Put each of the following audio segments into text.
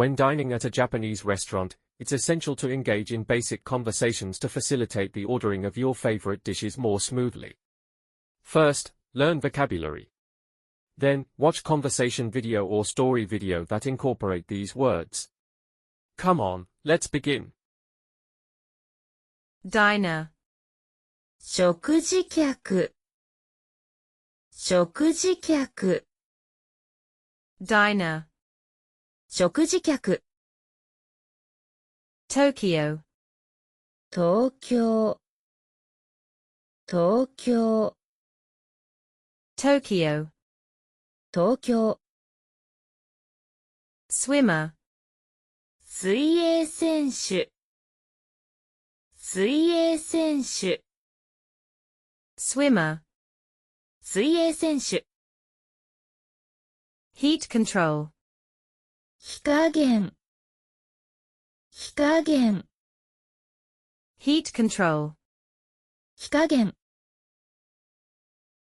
When dining at a Japanese restaurant, it's essential to engage in basic conversations to facilitate the ordering of your favorite dishes more smoothly. First, learn vocabulary. Then, watch conversation video or story video that incorporate these words. Come on, let's begin. Diner 食事客食事客 Diner 食事客 Tokyo 東京東京 Tokyo 東京 Swimmer 水泳選手水泳選手 Swimmer 水泳選手 Heat control 火加減火加減 Heat control 火加減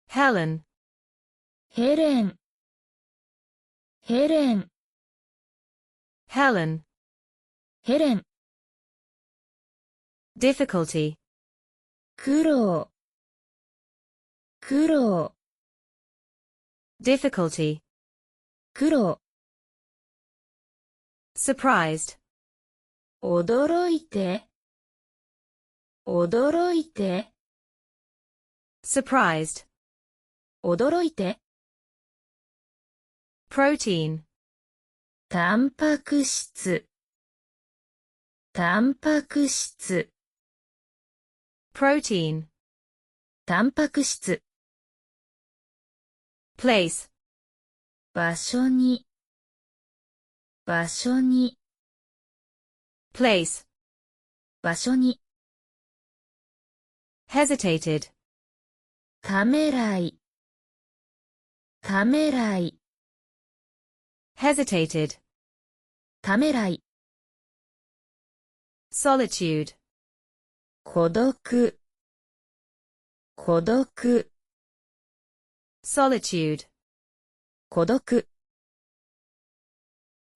Helen ヘレンヘレン Helen ヘレン Difficulty 苦労苦労 Difficulty 苦労 Surprised 驚いて驚いて Surprised 驚いて Protein タンパク質タンパク質 Protein タンパク質 Place 場所に場所に Place 場所に Hesitated ためらいためらい Hesitated ためらい Solitude 孤独孤独 Solitude 孤独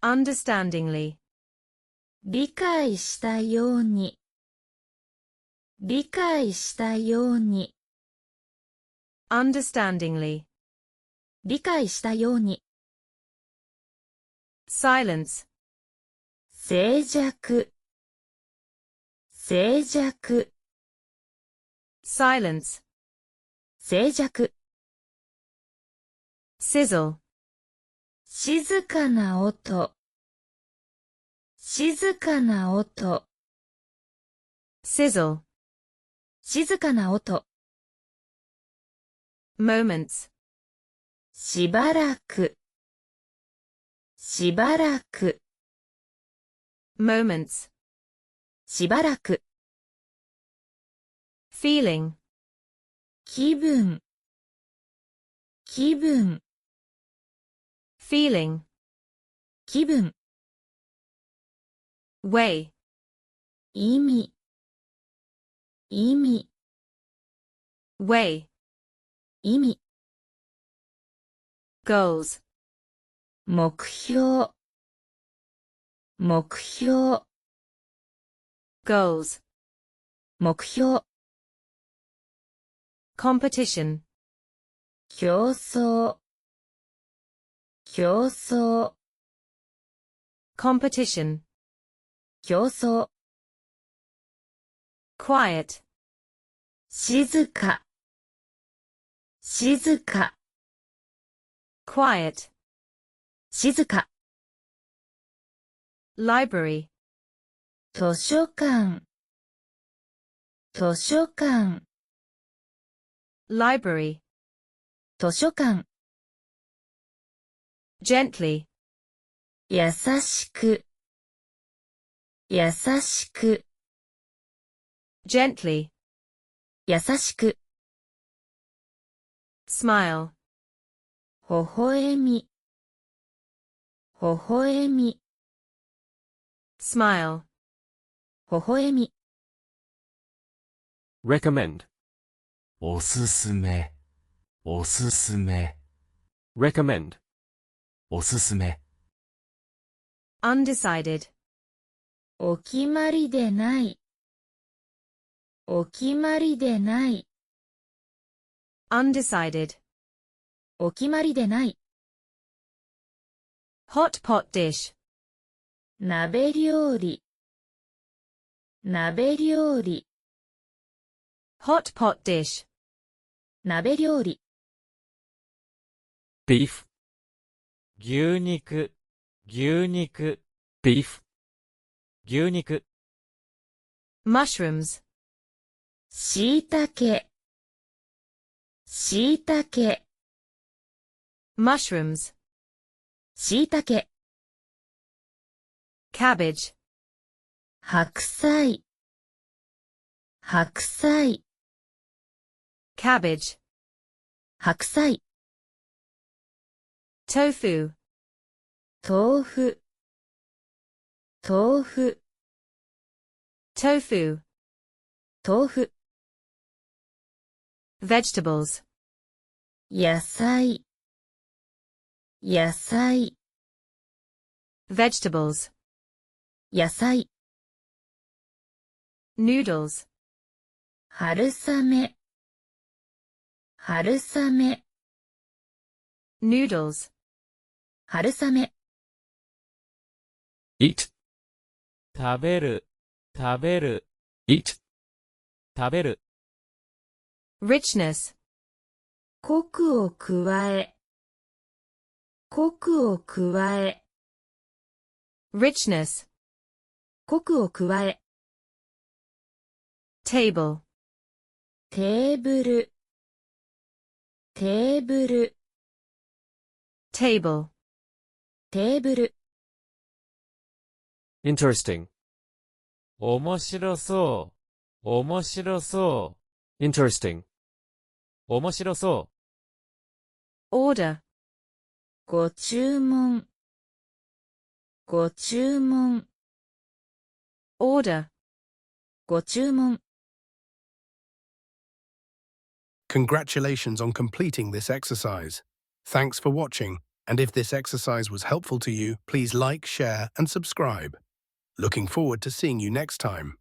Understandingly 理解したように理解したように Understandingly 理解したように Silence 静寂静寂 Silence 静寂 Sizzle 静かな音静かな音 Sizzle 静かな音 Moments しばらくしばらく Moments しばらく Feeling 気分気分 Feeling 気分 Way 意味意味 Way 意味 Goals 目標目標 Goals 目標 Competition 競争競争 Competition 競争 Quiet 静か静か Quiet 静か Library 図書館図書館 Library 図書館 Gently 優しく優しく Gently 優しく Smile 微笑み微笑み Smile 微笑み Recommend. おすすめ、おすすめ、Recommend. おすすめ。undecided, お決まりでない。お決まりでない。undecided, お決まりでない。hot pot dish, 鍋料理。鍋料理。hot pot dish, 鍋料理。beef, 牛肉、牛肉、 beef, 牛肉、 mushrooms, しいたけ。しいたけ。mushrooms, しいたけ。cabbage, 白菜。白菜。cabbage, 白菜。tofu, 豆腐。豆腐。tofu, 豆腐。vegetables, 野菜。野菜。vegetables, 野菜。noodles, 春雨。春雨。noodles, 春雨。eat, 食べる、食べる、 eat, 食べる、 richness, コクを加え。コクを加え。richness, コクを加え。table, テーブル。テーブル。table, テーブル。interesting, 面白そう、面白そ interesting, う、面白そ order, ご注文。ご注文。order. ご注文。Congratulations on completing this exercise. Thanks for watching, and if this exercise was helpful to you, please like, share, and subscribe. Looking forward to seeing you next time.